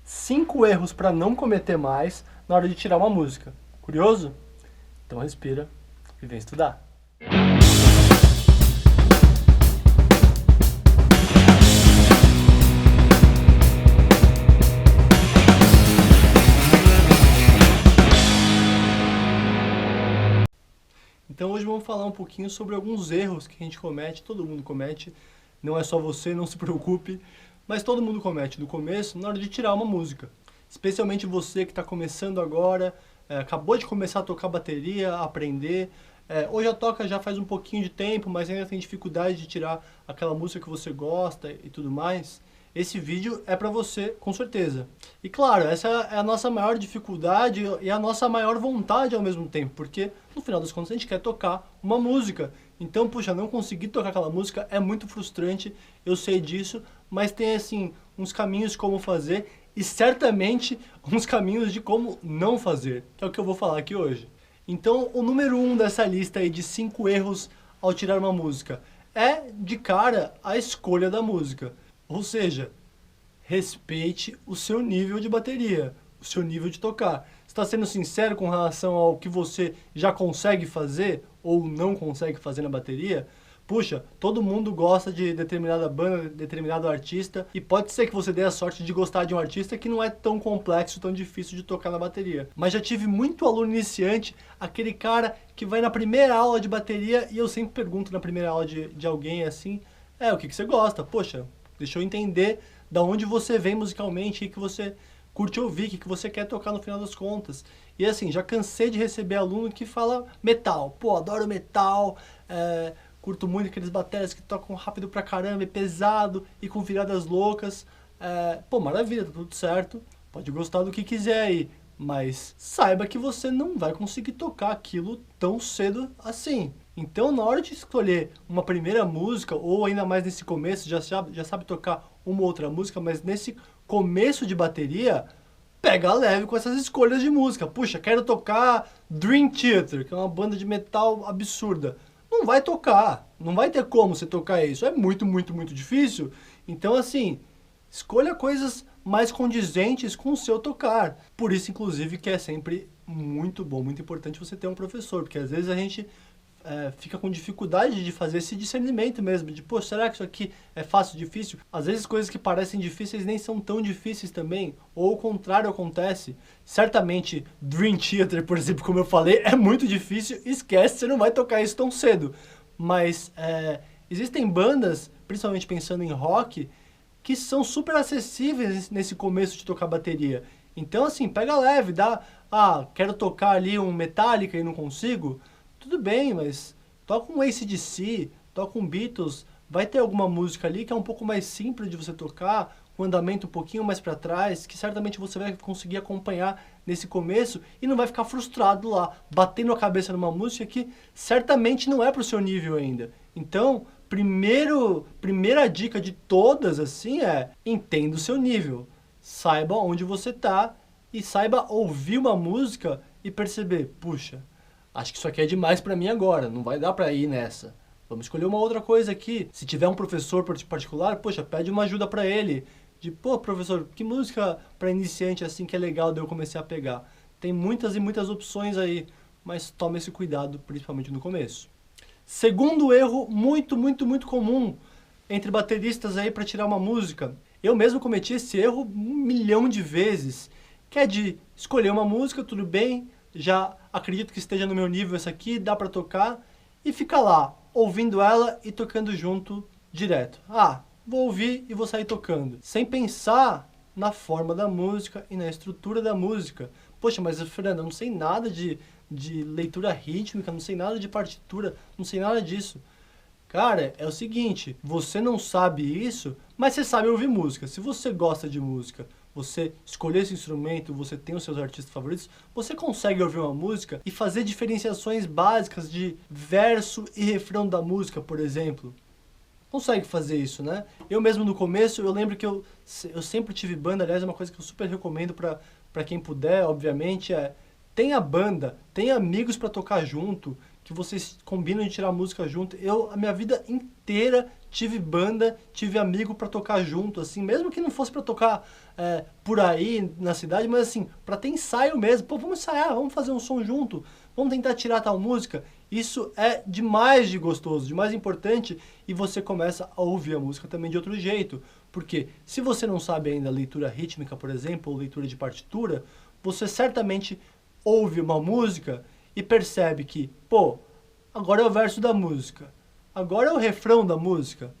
5 erros para não cometer mais na hora de tirar uma música. Curioso? Então respira e vem estudar. Então hoje vamos falar um pouquinho sobre alguns erros que a gente comete, todo mundo comete, não é só você, não se preocupe, mas todo mundo comete no começo, na hora de tirar uma música. Especialmente você que está começando agora, acabou de começar a tocar bateria, a aprender, ou já toca já faz um pouquinho de tempo, mas ainda tem dificuldade de tirar aquela música que você gosta e tudo mais. Esse vídeo é para você, com certeza. E claro, essa é a nossa maior dificuldade e a nossa maior vontade ao mesmo tempo, porque no final das contas a gente quer tocar uma música. Então, puxa, não conseguir tocar aquela música é muito frustrante, eu sei disso, mas tem assim, uns caminhos como fazer e certamente uns caminhos de como não fazer, que é o que eu vou falar aqui hoje. Então, o número 1 dessa lista aí de 5 erros ao tirar uma música é, de cara, a escolha da música. Ou seja, respeite o seu nível de bateria, o seu nível de tocar. Você está sendo sincero com relação ao que você já consegue fazer ou não consegue fazer na bateria? Puxa, todo mundo gosta de determinada banda, determinado artista, e pode ser que você dê a sorte de gostar de um artista que não é tão complexo, tão difícil de tocar na bateria. Mas já tive muito aluno iniciante, aquele cara que vai na primeira aula de bateria, e eu sempre pergunto na primeira aula de alguém assim, o que você gosta? Poxa, deixa eu entender da onde você vem musicalmente, o que você curte ouvir, o que você quer tocar no final das contas. E assim, já cansei de receber aluno que fala metal. Pô, adoro metal, curto muito aqueles bateras que tocam rápido pra caramba, e pesado e com viradas loucas. Pô, maravilha, tá tudo certo. Pode gostar do que quiser aí, mas saiba que você não vai conseguir tocar aquilo tão cedo assim. Então, na hora de escolher uma primeira música, ou ainda mais nesse começo, já sabe tocar uma ou outra música, mas nesse começo de bateria, pega leve com essas escolhas de música. Puxa, quero tocar Dream Theater, que é uma banda de metal absurda. Não vai tocar, não vai ter como você tocar isso, é muito, muito, muito difícil. Então, assim, escolha coisas mais condizentes com o seu tocar. Por isso, inclusive, que é sempre muito bom, muito importante você ter um professor, porque às vezes a gente fica com dificuldade de fazer esse discernimento mesmo, de, pô, será que isso aqui é fácil, difícil? Às vezes coisas que parecem difíceis nem são tão difíceis também, ou o contrário acontece. Certamente, Dream Theater, por exemplo, como eu falei, é muito difícil, esquece, você não vai tocar isso tão cedo. Mas existem bandas, principalmente pensando em rock, que são super acessíveis nesse começo de tocar bateria. Então, assim, pega leve, quero tocar ali um Metallica e não consigo. Tudo bem, mas toca um AC/DC, toca um Beatles, vai ter alguma música ali que é um pouco mais simples de você tocar, com um andamento um pouquinho mais para trás, que certamente você vai conseguir acompanhar nesse começo e não vai ficar frustrado lá, batendo a cabeça numa música que certamente não é pro seu nível ainda. Então, primeira dica de todas assim entenda o seu nível, saiba onde você tá e saiba ouvir uma música e perceber, puxa, acho que isso aqui é demais pra mim agora, não vai dar pra ir nessa. Vamos escolher uma outra coisa aqui. Se tiver um professor particular, poxa, pede uma ajuda pra ele. De, pô, professor, que música pra iniciante assim que é legal de eu comecei a pegar? Tem muitas e muitas opções aí, mas tome esse cuidado, principalmente no começo. Segundo erro muito, muito, muito comum entre bateristas aí pra tirar uma música. Eu mesmo cometi esse erro 1.000.000 de vezes, que é de escolher uma música, tudo bem, já acredito que esteja no meu nível essa aqui, dá pra tocar, e fica lá, ouvindo ela e tocando junto direto. Vou ouvir e vou sair tocando. Sem pensar na forma da música e na estrutura da música. Poxa, mas Fernando, eu não sei nada de leitura rítmica, não sei nada de partitura, não sei nada disso. Cara, é o seguinte, você não sabe isso, mas você sabe ouvir música. Se você gosta de música, você escolher esse instrumento, você tem os seus artistas favoritos, você consegue ouvir uma música e fazer diferenciações básicas de verso e refrão da música, por exemplo. Consegue fazer isso, né? Eu mesmo no começo, eu lembro que eu sempre tive banda, aliás, é uma coisa que eu super recomendo pra quem puder, obviamente, tenha banda, tenha amigos pra tocar junto, que vocês combinam de tirar música junto. A minha vida inteira tive banda, tive amigo pra tocar junto, assim, mesmo que não fosse pra tocar por aí na cidade, mas assim, pra ter ensaio mesmo. Pô, vamos ensaiar, vamos fazer um som junto, vamos tentar tirar tal música. Isso é demais de gostoso, demais importante, e você começa a ouvir a música também de outro jeito. Porque se você não sabe ainda leitura rítmica, por exemplo, ou leitura de partitura, você certamente ouve uma música e percebe que, pô, agora é o verso da música, agora é o refrão da música,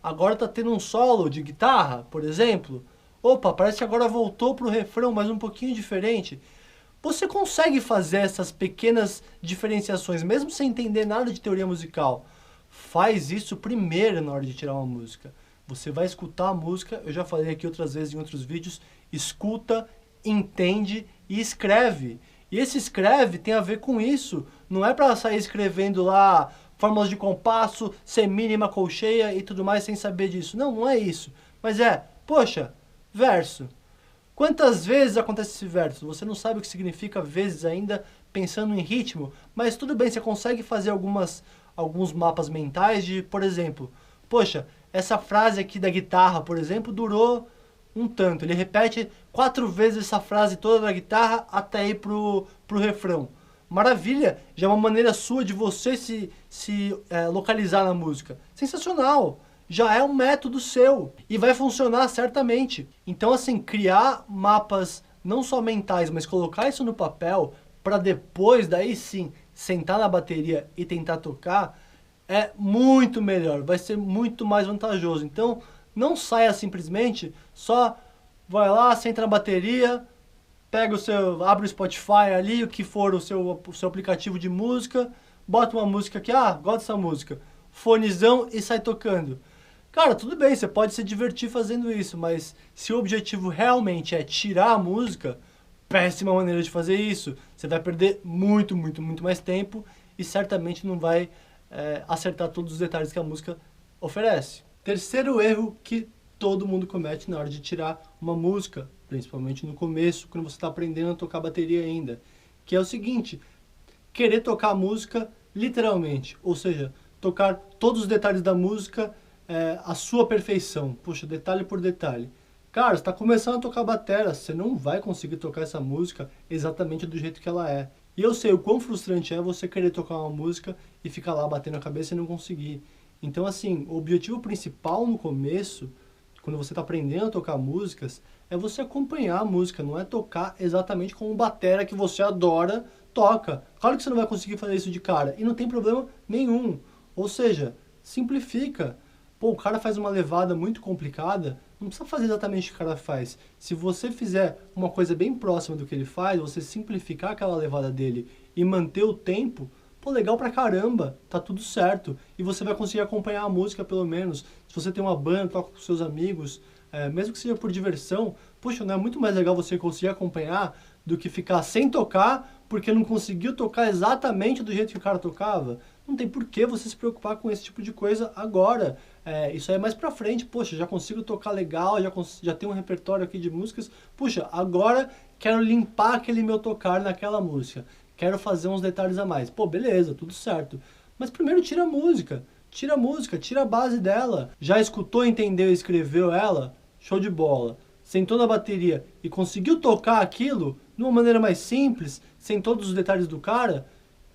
agora tá tendo um solo de guitarra, por exemplo, opa, parece que agora voltou pro refrão, mas um pouquinho diferente. Você consegue fazer essas pequenas diferenciações, mesmo sem entender nada de teoria musical. Faz isso primeiro na hora de tirar uma música. Você vai escutar a música, eu já falei aqui outras vezes em outros vídeos, escuta, entende e escreve. E esse escreve tem a ver com isso. Não é para sair escrevendo lá fórmulas de compasso, semínima, colcheia e tudo mais sem saber disso. Não, não é isso. Mas poxa, verso. Quantas vezes acontece esse verso? Você não sabe o que significa vezes ainda pensando em ritmo, mas tudo bem, você consegue fazer alguns mapas mentais de, por exemplo, poxa, essa frase aqui da guitarra, por exemplo, durou um tanto. Ele repete 4 vezes essa frase toda da guitarra até ir pro refrão. Maravilha! Já é uma maneira sua de você se localizar na música. Sensacional! Já é um método seu e vai funcionar certamente. Então, assim, criar mapas não só mentais, mas colocar isso no papel para depois, daí sim, sentar na bateria e tentar tocar, é muito melhor, vai ser muito mais vantajoso. Então, não saia simplesmente, só vai lá, senta na bateria, pega abre o Spotify ali, o que for o seu aplicativo de música, bota uma música aqui, gosto dessa música, fonezão e sai tocando. Cara, tudo bem, você pode se divertir fazendo isso, mas se o objetivo realmente é tirar a música, péssima maneira de fazer isso. Você vai perder muito, muito, muito mais tempo e certamente não vai acertar todos os detalhes que a música oferece. Terceiro erro que todo mundo comete na hora de tirar uma música, principalmente no começo, quando você está aprendendo a tocar bateria ainda, que é o seguinte: querer tocar a música literalmente, ou seja, tocar todos os detalhes da música a sua perfeição, puxa, detalhe por detalhe. Cara, você está começando a tocar batera, você não vai conseguir tocar essa música exatamente do jeito que ela é. E eu sei o quão frustrante é você querer tocar uma música e ficar lá batendo a cabeça e não conseguir. Então, assim, o objetivo principal no começo, quando você está aprendendo a tocar músicas, é você acompanhar a música, não é tocar exatamente como o batera que você adora toca. Claro que você não vai conseguir fazer isso de cara, e não tem problema nenhum. Ou seja, simplifica. Pô, o cara faz uma levada muito complicada, não precisa fazer exatamente o que o cara faz. Se você fizer uma coisa bem próxima do que ele faz, você simplificar aquela levada dele e manter o tempo, pô, legal pra caramba, tá tudo certo. E você vai conseguir acompanhar a música pelo menos. Se você tem uma banda, toca com seus amigos, mesmo que seja por diversão, poxa, não é muito mais legal você conseguir acompanhar do que ficar sem tocar porque não conseguiu tocar exatamente do jeito que o cara tocava? Não tem por que você se preocupar com esse tipo de coisa agora. Isso aí é mais pra frente. Poxa, já consigo tocar legal, já tenho um repertório aqui de músicas. Puxa, agora quero limpar aquele meu tocar naquela música. Quero fazer uns detalhes a mais. Pô, beleza, tudo certo. Mas primeiro tira a música. Tira a música, tira a base dela. Já escutou, entendeu e escreveu ela? Show de bola. Sentou na bateria e conseguiu tocar aquilo de uma maneira mais simples, sem todos os detalhes do cara?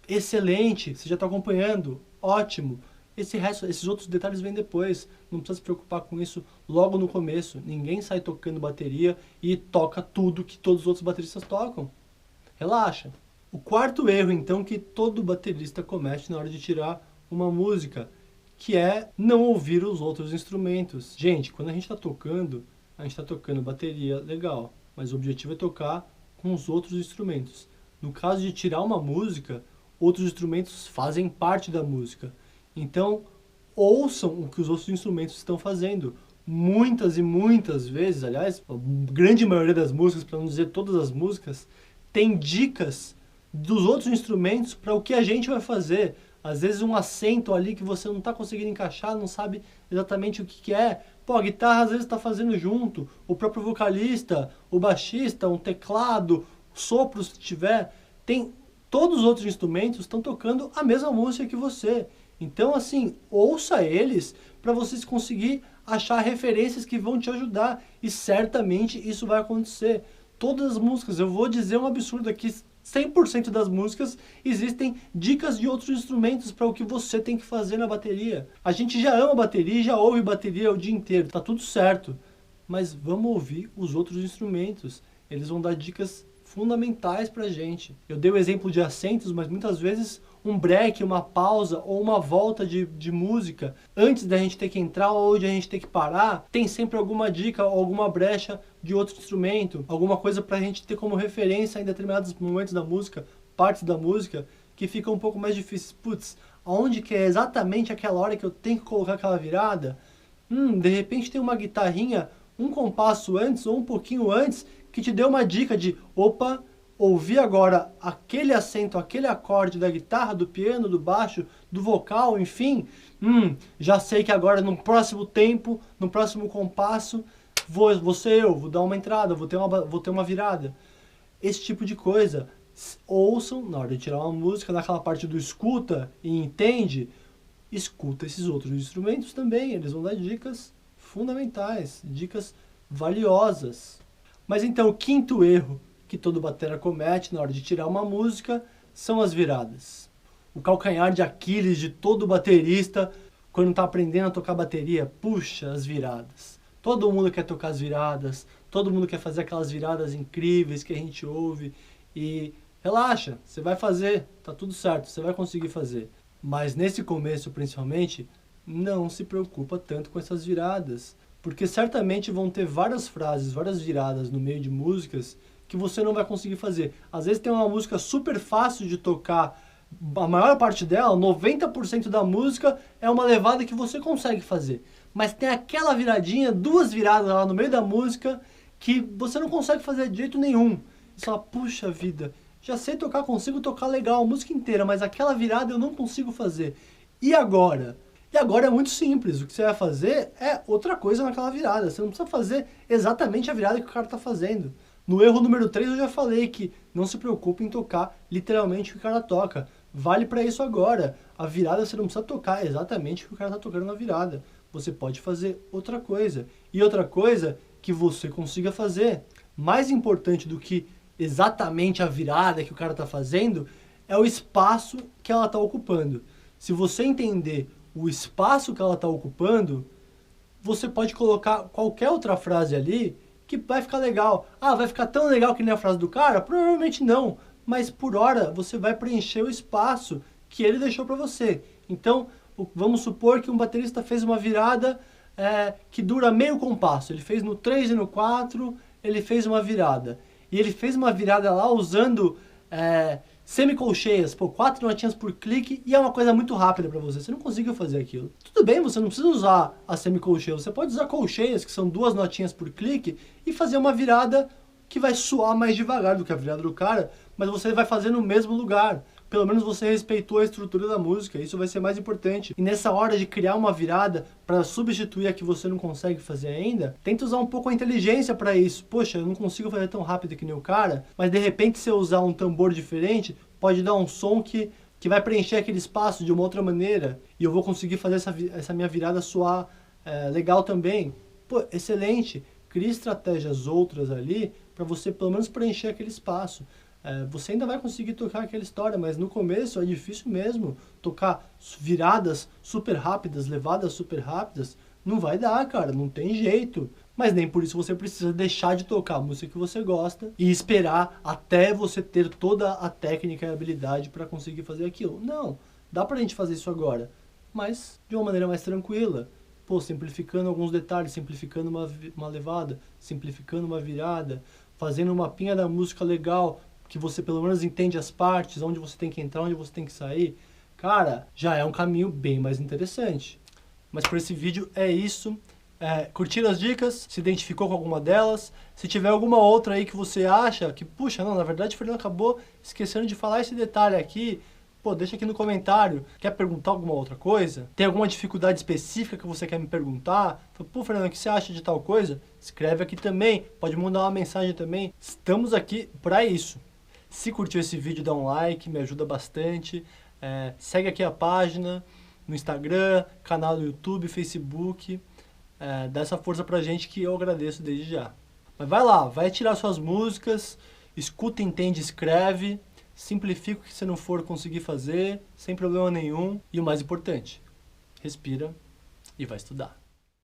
Excelente, você já está acompanhando, ótimo. Esses outros detalhes vêm depois, não precisa se preocupar com isso logo no começo. Ninguém sai tocando bateria e toca tudo que todos os outros bateristas tocam. Relaxa. O quarto erro, então, que todo baterista comete na hora de tirar uma música, que é não ouvir os outros instrumentos. Gente, quando a gente está tocando bateria, legal, mas o objetivo é tocar com os outros instrumentos. No caso de tirar uma música, outros instrumentos fazem parte da música. Então, ouçam o que os outros instrumentos estão fazendo. Muitas e muitas vezes, aliás, a grande maioria das músicas, para não dizer todas as músicas, tem dicas dos outros instrumentos para o que a gente vai fazer. Às vezes um acento ali que você não está conseguindo encaixar, não sabe exatamente o que é. Pô, a guitarra às vezes está fazendo junto, o próprio vocalista, o baixista, um teclado, sopro se tiver. Tem todos os outros instrumentos estão tocando a mesma música que você. Então, assim, ouça eles para vocês conseguir achar referências que vão te ajudar. E certamente isso vai acontecer. Todas as músicas, eu vou dizer um absurdo aqui, 100% das músicas existem dicas de outros instrumentos para o que você tem que fazer na bateria. A gente já ama bateria, já ouve bateria o dia inteiro, tá tudo certo. Mas vamos ouvir os outros instrumentos. Eles vão dar dicas fundamentais pra gente. Eu dei o exemplo de acentos, mas muitas vezes um break, uma pausa ou uma volta de música, antes da gente ter que entrar ou de a gente ter que parar, tem sempre alguma dica ou alguma brecha de outro instrumento, alguma coisa pra gente ter como referência em determinados momentos da música, partes da música, que fica um pouco mais difícil. Putz, aonde que é exatamente aquela hora que eu tenho que colocar aquela virada? De repente tem uma guitarrinha um compasso antes ou um pouquinho antes que te deu uma dica de, opa, ouvi agora aquele acento, aquele acorde da guitarra, do piano, do baixo, do vocal, enfim, já sei que agora no próximo tempo, no próximo compasso, vou dar uma entrada, vou ter uma virada. Esse tipo de coisa. Ouçam, na hora de tirar uma música, naquela parte do escuta e entende, escuta esses outros instrumentos também, eles vão dar dicas fundamentais, dicas valiosas. Mas então, o quinto erro que todo batera comete na hora de tirar uma música são as viradas. O calcanhar de Aquiles de todo baterista quando está aprendendo a tocar bateria, puxa, as viradas. Todo mundo quer tocar as viradas, todo mundo quer fazer aquelas viradas incríveis que a gente ouve e relaxa, você vai fazer, tá tudo certo, você vai conseguir fazer. Mas nesse começo, principalmente, não se preocupa tanto com essas viradas, porque certamente vão ter várias frases, várias viradas no meio de músicas que você não vai conseguir fazer. Às vezes tem uma música super fácil de tocar, a maior parte dela, 90% da música, é uma levada que você consegue fazer. Mas tem aquela viradinha, duas viradas lá no meio da música, que você não consegue fazer de jeito nenhum. Você fala, puxa vida, já sei tocar, consigo tocar legal a música inteira, mas aquela virada eu não consigo fazer. E agora? E agora é muito simples, o que você vai fazer é outra coisa naquela virada. Você não precisa fazer exatamente a virada que o cara está fazendo. No erro número 3 eu já falei que não se preocupe em tocar literalmente o que o cara toca. Vale para isso agora. A virada você não precisa tocar exatamente o que o cara está tocando na virada. Você pode fazer outra coisa. E outra coisa que você consiga fazer. Mais importante do que exatamente a virada que o cara está fazendo é o espaço que ela está ocupando. Se você entender o espaço que ela está ocupando, você pode colocar qualquer outra frase ali que vai ficar legal. Ah, vai ficar tão legal que nem a frase do cara? Provavelmente não, mas por hora você vai preencher o espaço que ele deixou para você. Então, vamos supor que um baterista fez uma virada que dura meio compasso. Ele fez no 3 e no 4, ele fez uma virada. E ele fez uma virada lá usando semicolcheias, 4 notinhas por clique, e é uma coisa muito rápida para você. Você não conseguiu fazer aquilo. Tudo bem, você não precisa usar a semicolcheia, você pode usar colcheias, que são 2 notinhas por clique, e fazer uma virada que vai soar mais devagar do que a virada do cara, mas você vai fazer no mesmo lugar. Pelo menos você respeitou a estrutura da música, isso vai ser mais importante. E nessa hora de criar uma virada para substituir a que você não consegue fazer ainda, tenta usar um pouco a inteligência para isso. Poxa, eu não consigo fazer tão rápido que nem o cara, mas de repente se eu usar um tambor diferente, pode dar um som que vai preencher aquele espaço de uma outra maneira, e eu vou conseguir fazer essa minha virada soar legal também. Pô, excelente! Crie estratégias outras ali para você pelo menos preencher aquele espaço. Você ainda vai conseguir tocar aquela história, mas no começo é difícil mesmo. Tocar viradas super rápidas, levadas super rápidas, não vai dar, cara, não tem jeito. Mas nem por isso você precisa deixar de tocar a música que você gosta e esperar até você ter toda a técnica e a habilidade para conseguir fazer aquilo. Não, dá pra gente fazer isso agora, mas de uma maneira mais tranquila. Pô, simplificando alguns detalhes, simplificando uma levada, simplificando uma virada, fazendo um mapinha da música legal, que você pelo menos entende as partes, onde você tem que entrar, onde você tem que sair, cara, já é um caminho bem mais interessante. Mas por esse vídeo é isso. Curtiram as dicas? Se identificou com alguma delas? Se tiver alguma outra aí que você acha que, puxa, não, na verdade o Fernando acabou esquecendo de falar esse detalhe aqui, pô, deixa aqui no comentário. Quer perguntar alguma outra coisa? Tem alguma dificuldade específica que você quer me perguntar? Pô, Fernando, o que você acha de tal coisa? Escreve aqui também, pode mandar uma mensagem também. Estamos aqui para isso. Se curtiu esse vídeo, dá um like, me ajuda bastante. Segue aqui a página no Instagram, canal do YouTube, Facebook. Dá essa força pra gente que eu agradeço desde já. Mas vai lá, vai tirar suas músicas, escuta, entende, escreve, simplifica o que você não for conseguir fazer, sem problema nenhum. E o mais importante, respira e vai estudar.